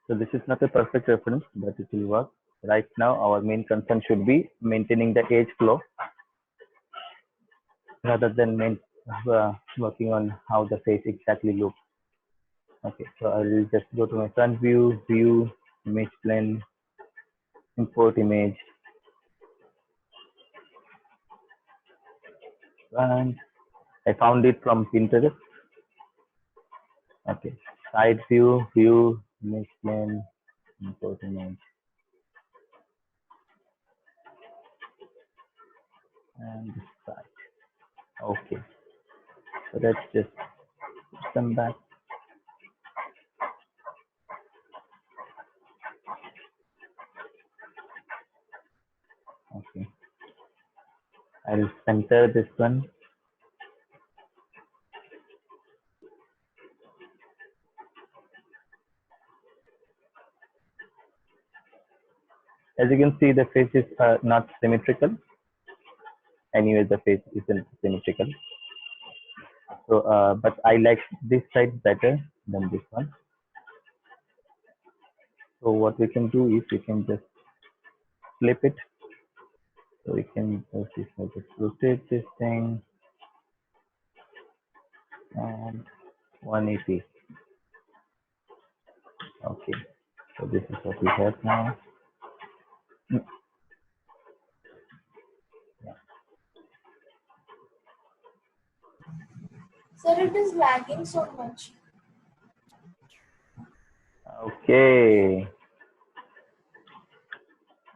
So this is not a perfect reference, but it will work. Right now, our main concern should be maintaining the edge flow rather than working on how the face exactly looks. Okay, so I will just go to my front view, view, image plane, import image, and I found it from Pinterest. Okay, side view, view, image plane, import image, and this side. Okay, so let's just put them back. Okay, I'll center this one. As you can see, the face is not symmetrical. Anyway, the face isn't symmetrical. So, but I like this side better than this one. So what we can do is we can just flip it. So we can just rotate this thing and 180. Okay, so this is what we have now. Sir, it is lagging so much. Okay.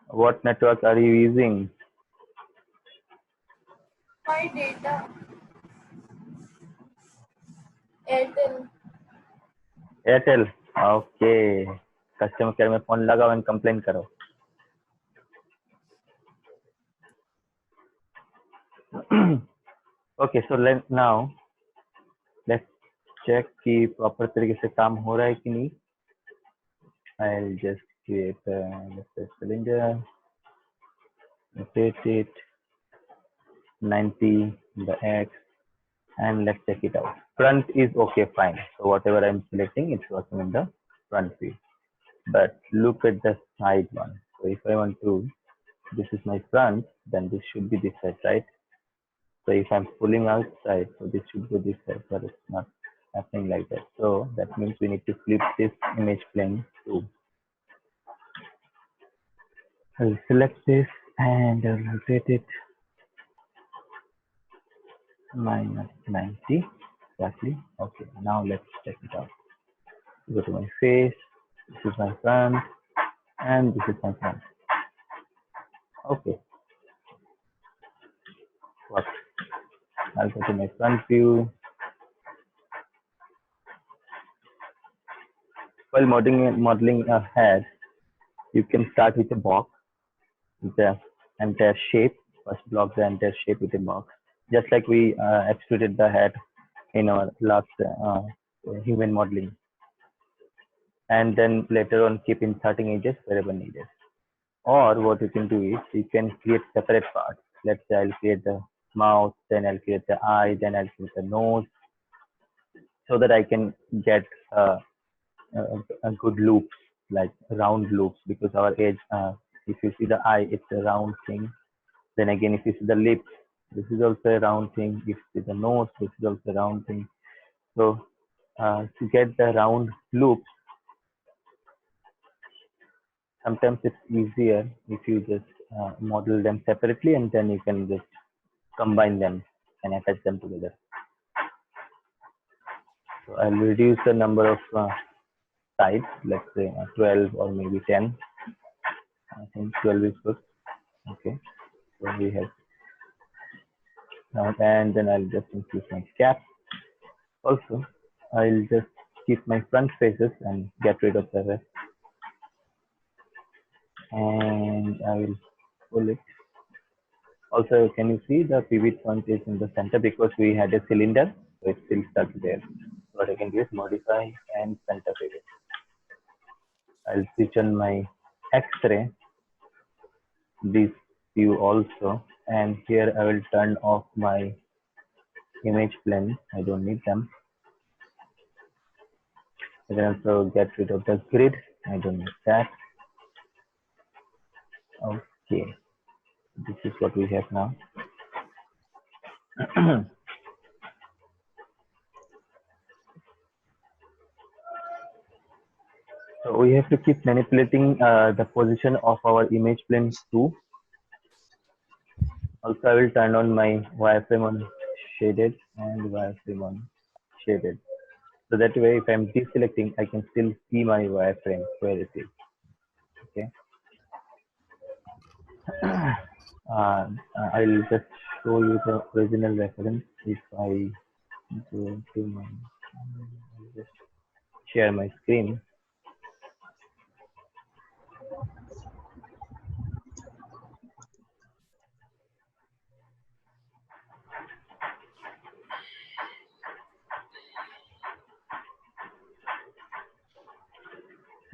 What network are you using? My data. Airtel. Airtel. Okay. Customer care में phone लगाओ and complain करो. Okay, so now let's check कि proper तरीके से काम हो रहा है कि नहीं. I'll just create let's say cylinder, rotate it 90 the X, and let's check it out. Front is okay, fine. So whatever I'm selecting, it's working in the front view. But look at the side one. So if I want to, this is my front, then this should be this side, right? So if I'm pulling outside, so this should go this side, but it's not happening like that. So that means we need to flip this image plane too. I'll select this and I'll rotate it minus 90 exactly. Okay, now let's check it out. Go to my face, this is my front, and this is my front. Okay, what? I'll go to my front view. While modeling a head, you can start with a box, with the entire shape. First block the entire shape with a box, just like we extruded the head in our last human modeling. And then later on keep inserting edges wherever needed. Or what you can do is you can create separate parts. Let's say I'll create the mouth, then I'll create the eye, then I'll create the nose, so that I can get a good loops, like round loops, because our edge, if you see the eye, it's a round thing. Then again, if you see the lips, this is also a round thing. If you see the nose, this is also a round thing. So to get the round loops, sometimes it's easier if you just model them separately, and then you can just combine them and attach them together. So I'll reduce the number of sides, let's say 12 or maybe 10. I think 12 is good. Okay, so we have now, and then I'll just increase my cap. Also, I'll just keep my front faces and get rid of the rest. And I will pull it. Also, can you see the pivot point is in the center because we had a cylinder, so it's still stuck there. What I can do is modify and center pivot. I'll switch on my X-ray, this view also, and here I will turn off my image plane. I don't need them. You can also get rid of the grid. I don't need that. Okay, this is what we have now. So we have to keep manipulating the position of our image plane too. Also, I will turn on my wireframe on shaded and wireframe on shaded. So that way, if I'm deselecting, I can still see my wireframe where it is. Okay. I'll just show you the original reference. If I go to my, I'll just share my screen.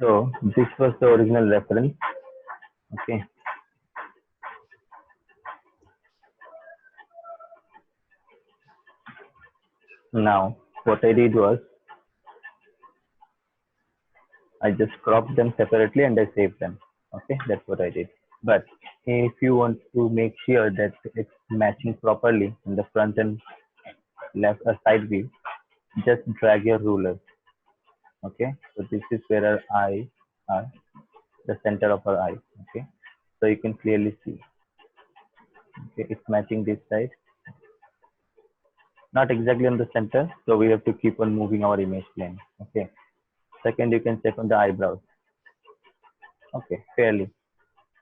So this was the original reference. Okay. Now what I did was I just cropped them separately and I saved them. Okay, that's what I did. But if you want to make sure that it's matching properly in the front and left side view, just drag your ruler. Okay, so this is where our eye are, the center of our eye. Okay, so you can clearly see. Okay, it's matching this side, not exactly on the center, so we have to keep on moving our image plane. Okay, second, you can check on the eyebrows. Okay, fairly.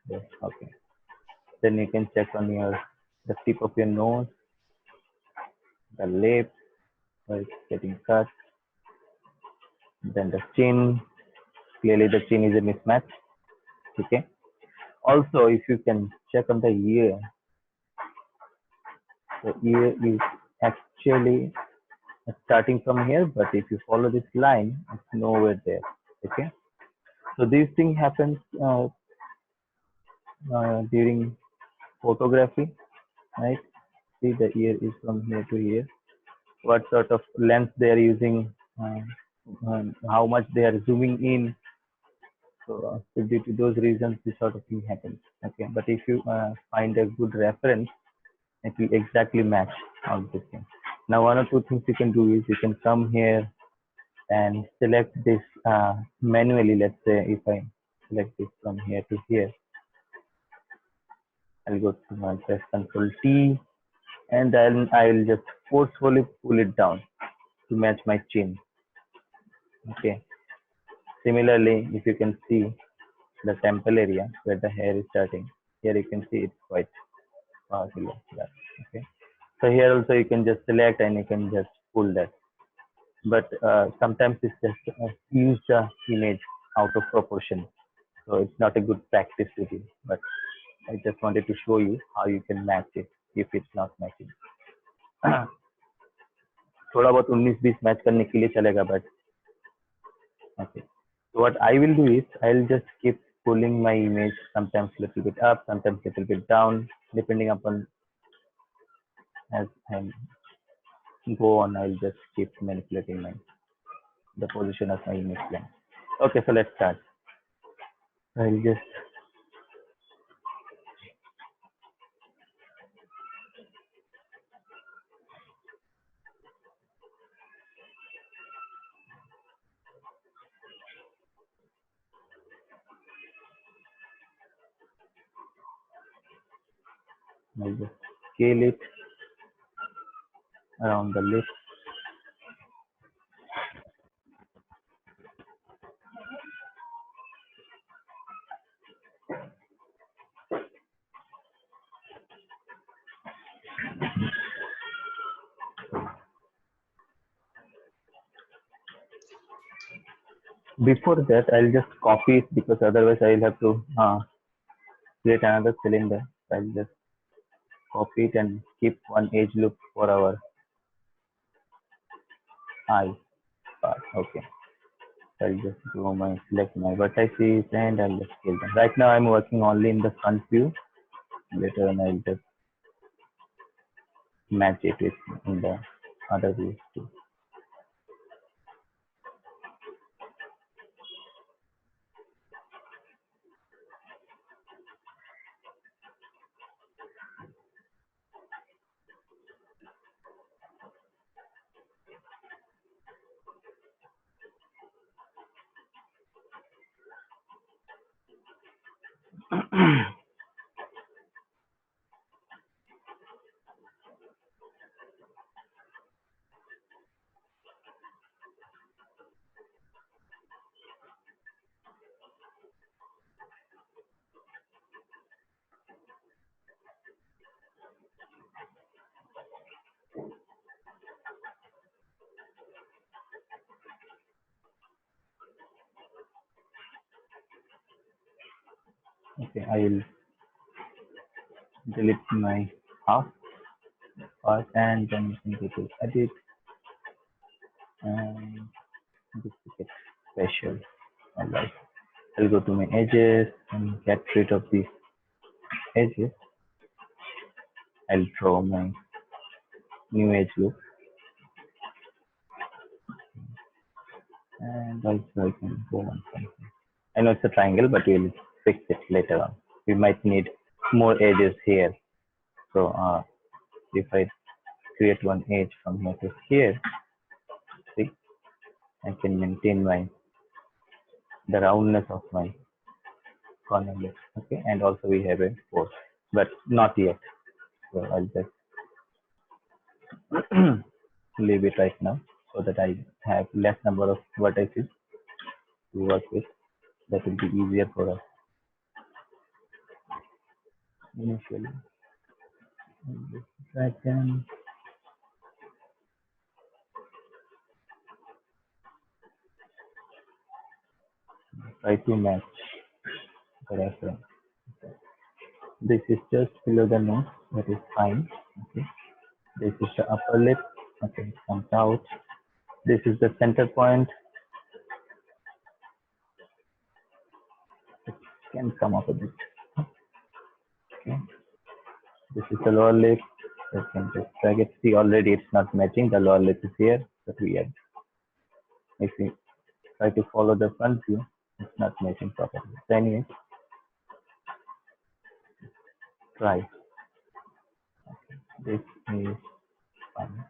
Yes, okay. Then you can check on your the tip of your nose, the lip where it's getting cut, then the chin. Clearly, the chin is a mismatch. Okay. Also, if you can check on the ear, the ear is actually starting from here, but if you follow this line, it's nowhere there. Okay. So this thing happens during photography, right? See, the ear is from here to here. What sort of lens they are using, how much they are zooming in. So due to those reasons, this sort of thing happens. Okay, but if you find a good reference, it will exactly match all these things. Now, one or two things you can do is you can come here and select this manually. Let's say if I select this from here to here, I'll go to my press Control T, and then I'll just forcefully pull it down to match my chin. Okay. Similarly, if you can see the temple area where the hair is starting, here you can see it's quite powerful. Okay. So here also you can just select and you can just pull that. But sometimes it's just use the image out of proportion. So it's not a good practice to do. But I just wanted to show you how you can match it if it's not matching. थोड़ा बहुत 19-20 match करने के लिए चलेगा but okay. So what I will do is I'll just keep pulling my image sometimes a little bit up, sometimes a little bit down, depending upon as I go on. I'll just keep manipulating the position of my image plane. Okay, so let's start. I'll just scale it around the lip. Before that, I'll just copy it because otherwise I'll have to create another cylinder. I'll just copy it and keep one edge loop for our eye part. Okay. I'll just go select my vertices and I'll just scale them. Right now I'm working only in the front view. Later on I'll just match it with in the other views too. Okay, I will delete my half part and then you can go to edit and duplicate special. Alright, I'll go to my edges and get rid of these edges. I'll draw my new edge loop and also I can go on something. I know it's a triangle, but we'll fix it later on. We might need more edges here. So if I create one edge from here to here, see, I can maintain the roundness of my corner lip. Okay, and also we have a force, but not yet. So I'll just leave it right now so that I have less number of vertices to work with. That will be easier for us initially. I can try to match the reference. This is just below the nose, that is fine. Okay. This is the upper lip. Okay, it comes out. This is the center point. It can come up a bit. Okay. This is the lower lip. I can just drag it. See, already it's not matching. The lower lip is here, but if we try to follow the front view, it's not matching properly. So anyway, try. This is fine.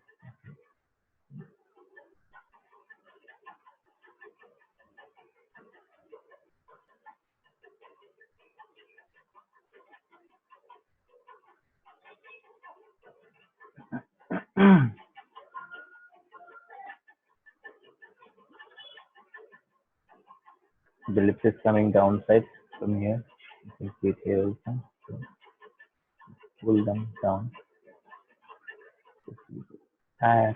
The lips is coming downside from here. You can see it here also. So pull them down. And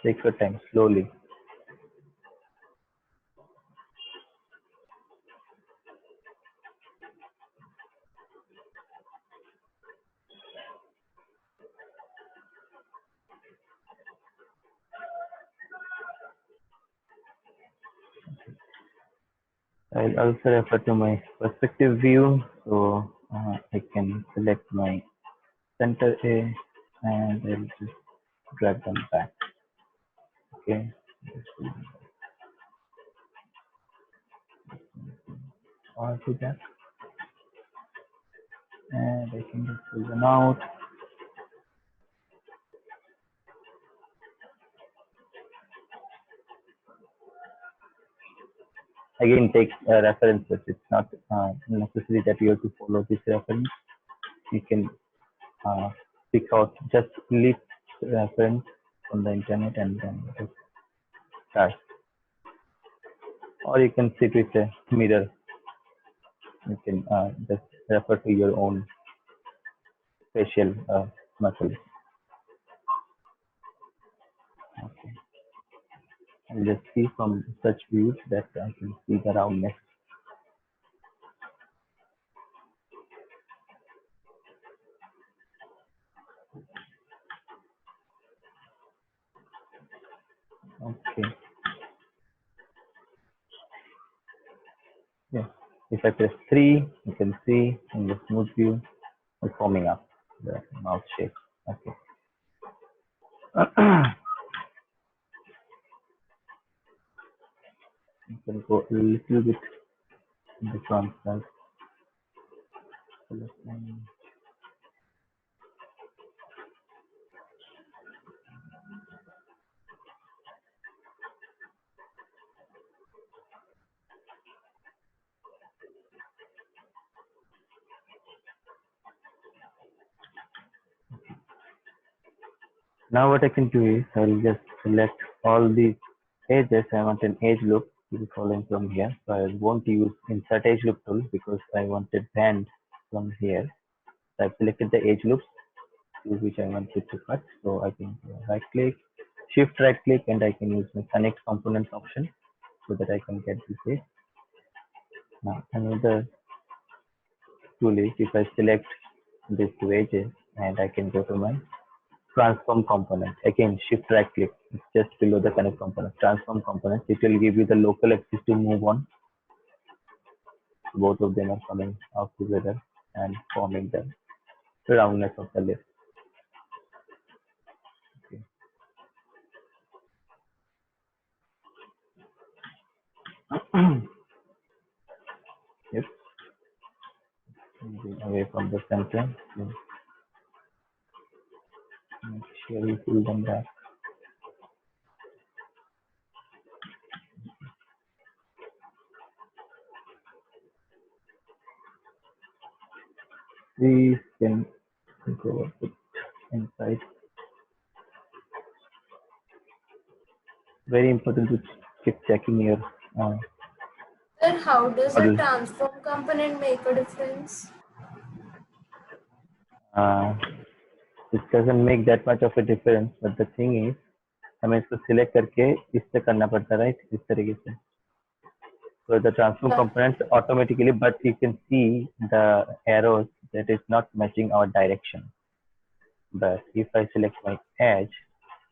take your time slowly. I'll also refer to my perspective view. So I can select my center A and I'll just drag them back. Okay. Or do that. And I can just pull them out. Again, take references. It's not necessary that you have to follow this reference. You can pick out just list reference from the internet and then just start. Or you can sit with a mirror. You can just refer to your own facial muscles. Okay. I'll just see from such views that I can see the roundness. Okay. Yeah. If I press 3, you can see in the smooth view it's forming up the mouth shape. Okay. You can go a little bit in the front side. Now what I can do is I'll just select all these edges. I want an edge loop to be following from here. So I won't use insert edge loop tool because I wanted band from here. So I've selected the edge loops to which I wanted to cut. So I can right click, shift right click, and I can use my connect components option so that I can get this edge. Now another tool is if I select these two edges and I can go to my transform component. Again, shift right click. It's just below the connect component. Transform component. It will give you the local axis to move on. Both of them are coming out together and forming the roundness of the list. Okay. Yes. Moving away from the center. So make sure you pull them back. We can go a bit inside. Very important to keep checking your Then how does a model. transform component make a difference? Uh, it doesn't make that much of a difference, but the thing is हमें इसको select करके इससे करना पड़ता है, right, इस तरीके से. So the transform Yeah. components automatically, but you can see the arrows that is not matching our direction. But if I select my edge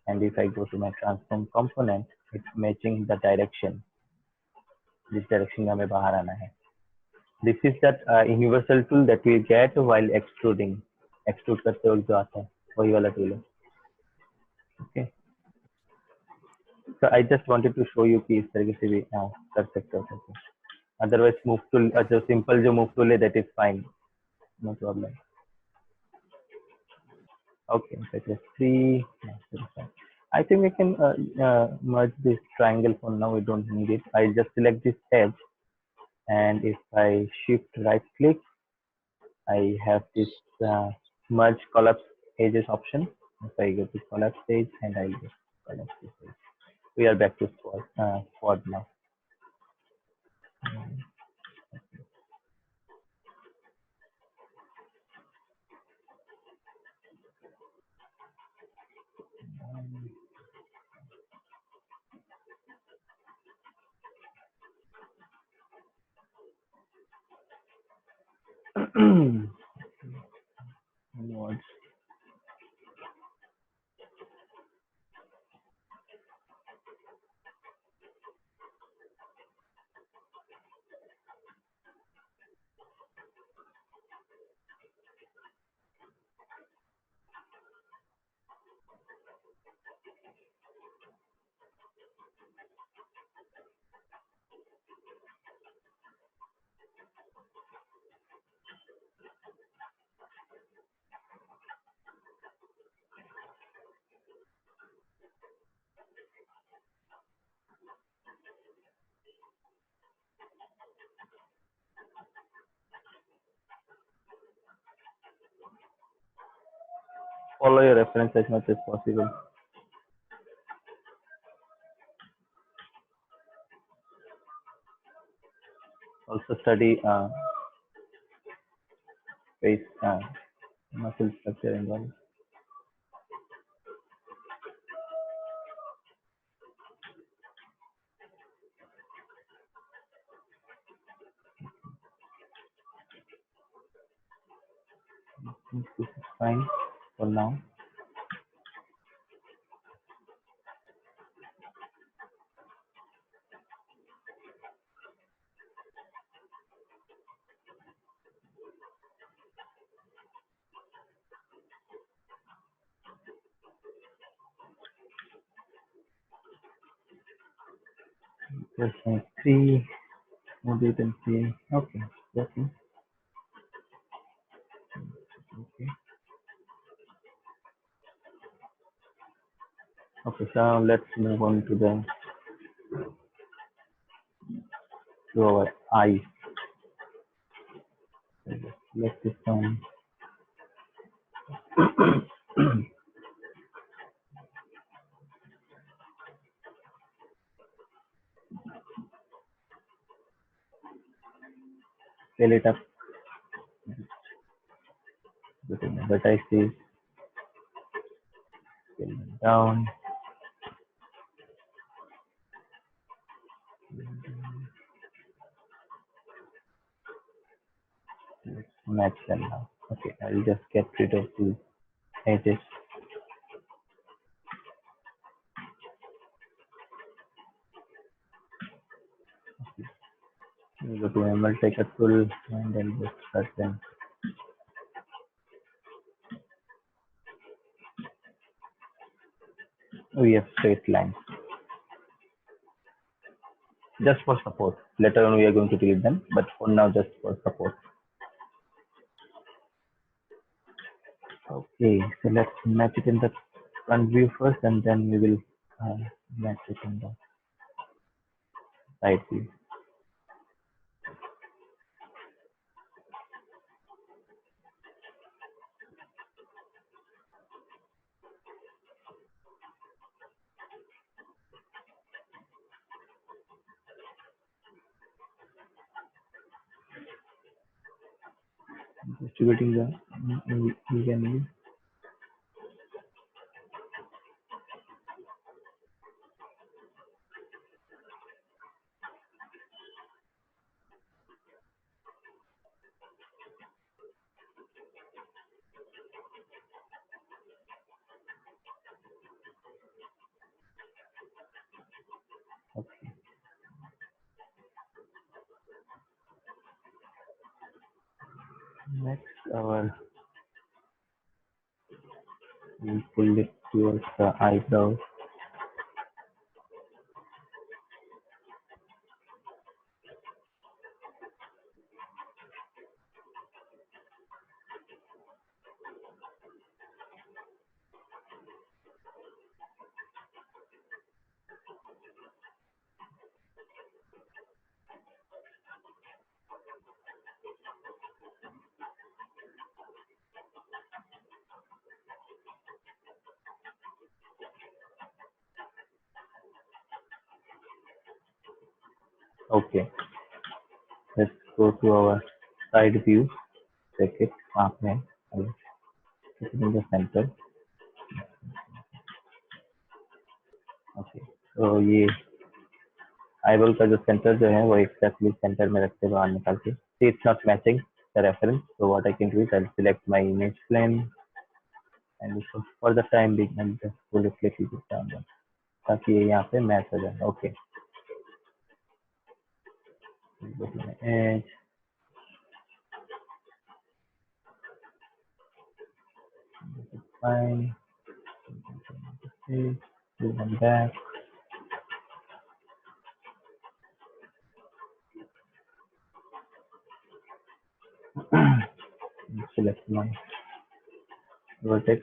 and if I go to my transform component, it's matching the direction. This direction में हमें बाहर आना है. This is that universal tool that we get while extruding. Extrude करते वक्त जो आता है वही वाला tool है. Okay. So I just wanted to show you कि इस तरीके से भी कर सकते हो करके. Otherwise move tool, जो simple जो move tool है, that is fine, no problem. Okay, that is 3. I think we can merge this triangle for now. We don't need it. I just select this edge, and if I shift right click, I have this merge collapse edges option. If I go to collapse edge and I just collapse this edge, we are back to quad now. Merge. Follow your reference as much as possible. Also study face muscle structure and all. This is fine for now. Just like 3, more you can see. Okay, okay, okay. Okay, so let's move on to the to our eye. Let's this one. Fill it up. Put in the vertices. Fill them down. Let's match them now. Okay, I'll just get rid of these edges. We go to Emerald, take a tool, and then just start them. We have straight lines. Just for support. Later on, we are going to delete them, but for now, just for support. Okay, so let's match it in the front view first, and then we will match it in the side view. Distributing the evenly. Okay. Next, we pull it towards the eyebrows. Okay. Let's go to our side view. Check it. Okay. I'll put it in the center. Okay. तो ये eyeball का जो center जो है वो exactly center में रखते हैं बाहर निकाल के. See, it's not matching the reference. So what I can do is I'll select my image plane, and for the time being I'll just pull it little bit down ताकि ये यहाँ पे match हो जाए. Okay. Go to my edge. Fine. Do one back. Select my vertex.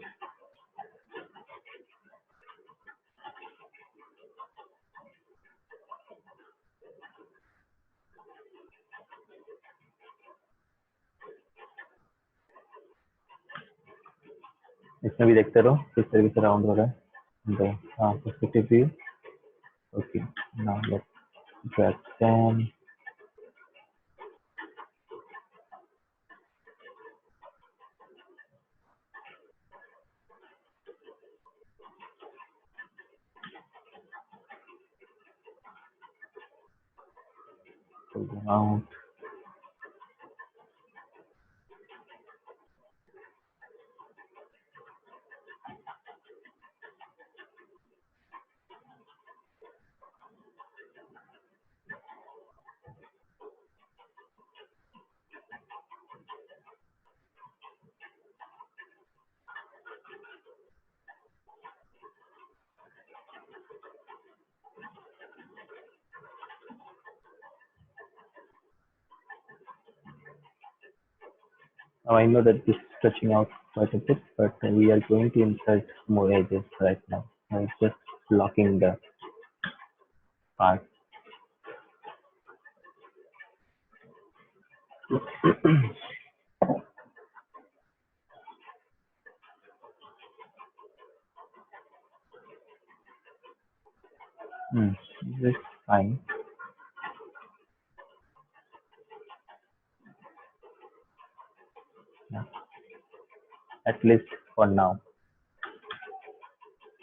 इसमें भी देखते रहो किस तरीके से राउंड हो रहा है. Perspective view. Okay, now let's drag them. Pull them out. Now I know that this is stretching out quite a bit, but we are going to insert more edges right now. It's just blocking the part. This is fine. at least for now.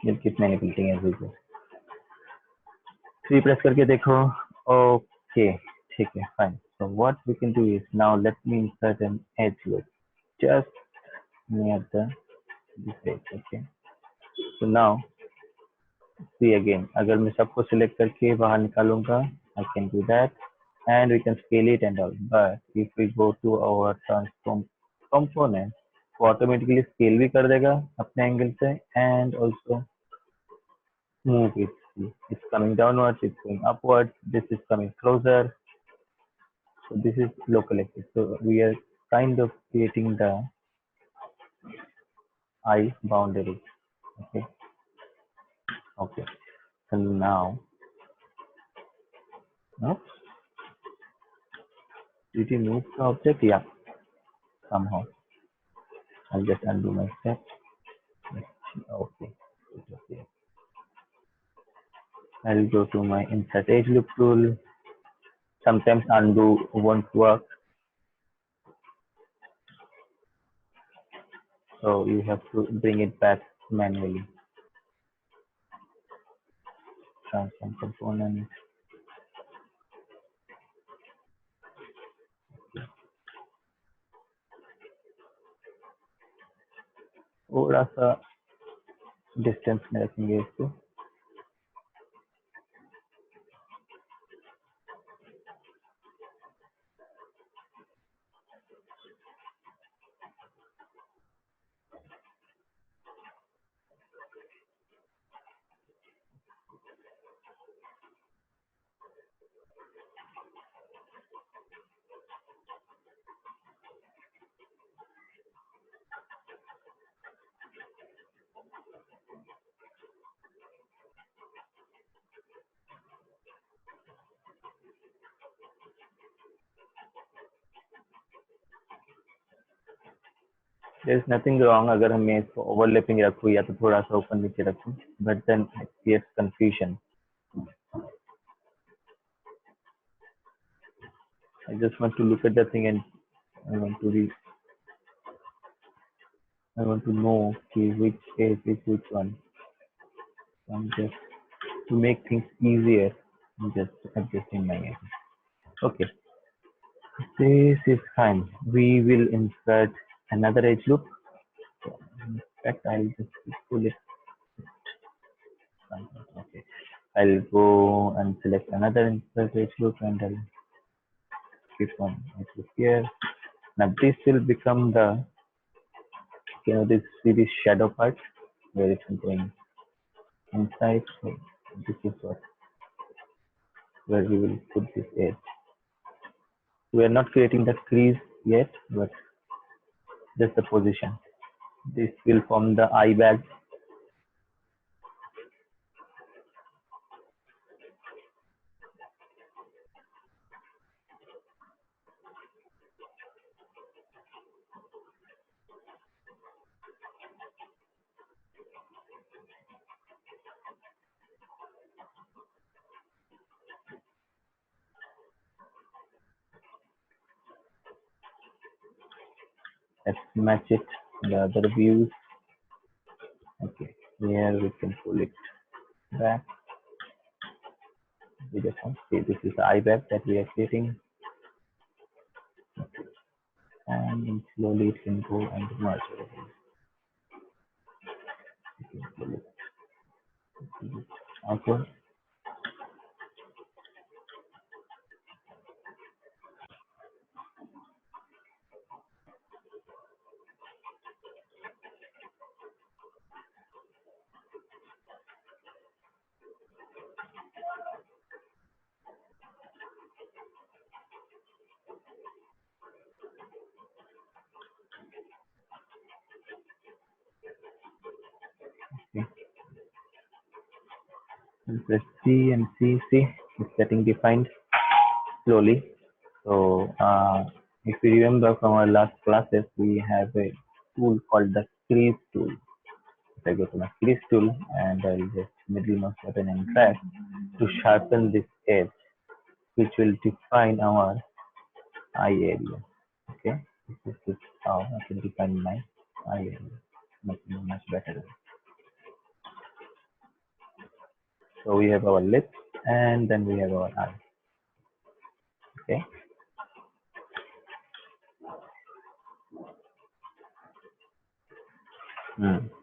We'll keep manipulating as we go. 3 press करके देखो. Okay, ठीक है, fine. So what we can do is now let me insert an edge loop just near this edge. Okay. So now see again. अगर मैं सबको select करके बाहर निकालूंगा, I can do that, and we can scale it and all. But if we go to our transform component, वो automatically scale भी कर देगा अपने angle से, and also move it. It's coming downwards, it's going upwards. This is coming closer. So this is local axis. So we are kind of creating the eye boundary. Okay. Okay. So now, oops, did you move the object? Yeah, somehow. I'll just undo my step. Okay. Okay. I'll go to my insert edge loop tool. Sometimes undo won't work. So you have to bring it back manually. Transform component. थोड़ा सा distance में रखेंगे इसको. There is nothing wrong अगर मैं इसको overlapping रखूँ या तो थोड़ा सा ऊपर नीचे रखूँ, but then it creates confusion. I just want to look at the thing and I want to read. I want to know which edge is which one. So I'm just to make things easier. I'm just adjusting my edge. Okay, this is fine. We will insert another edge loop. So, in fact, I'll just pull it. Okay, I'll go and select another insert edge loop and I'll keep one edge loop here. Now this will become the, this see shadow part where it's going inside. So this is where we will put this edge. We are not creating the crease yet, but just the position. This will form the eye bag. Let's match it the other views. Okay, here we can pull it back. We just want to see this is the eye bag that we are creating. Okay. And slowly it can go and merge everything. Okay. Okay. And press C and C. See, it's getting defined slowly. So if you remember from our last classes, we have a tool called the crease tool. If I go to my crease tool and I'll just middle mouse button and drag to sharpen this edge, which will define our eye area. Okay, this is how I can define my I much better. So we have our lips and then we have our eyes. Okay. Hmm.